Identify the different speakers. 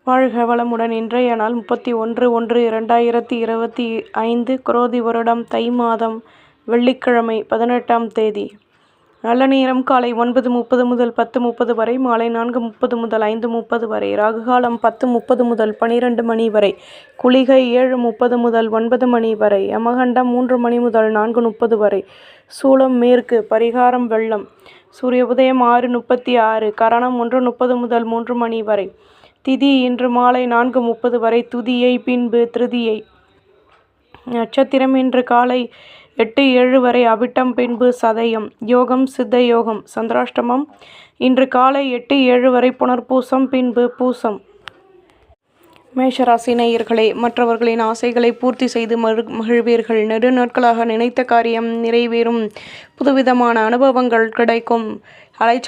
Speaker 1: வாழ்க வளமுடன். இன்றைய நாள் 31/1/2025 குரோதி வருடம் தை மாதம் வெள்ளிக்கிழமை 18ஆம் தேதி. நல்ல நேரம் காலை 9:30 முதல் 10:30 வரை, மாலை 4:30 முதல் 5:30 வரை, ராகுகாலம் 10:30 முதல் 12 மணி வரை, குளிகை 7:30 முதல் 9 மணி வரை, யமகண்டம் 3 மணி முதல் 4:30 வரை, சூலம் மேற்கு, பரிகாரம் வெள்ளம். சூரிய உதயம் 6:36, கரணம் 1:30 முதல் 3 மணி வரை, திதி இன்று மாலை 4:30 வரை, துதியை பின்பு திருதியை. நட்சத்திரம் இன்று காலை 8:07 வரை, அவிட்டம் பின்பு சதயம். யோகம் சித்த யோகம். சந்திராஷ்டமம் இன்று காலை 8:07 வரை, புனர்பூசம் பின்பு பூசம். மேஷராசி நேயர்களே, மற்றவர்களின் ஆசைகளை பூர்த்தி செய்து மகிழ்வீர்கள். நெடுநாட்களாக நினைத்த காரியம் நிறைவேறும். புதுவிதமான அனுபவங்கள் கிடைக்கும். அலைச்சல்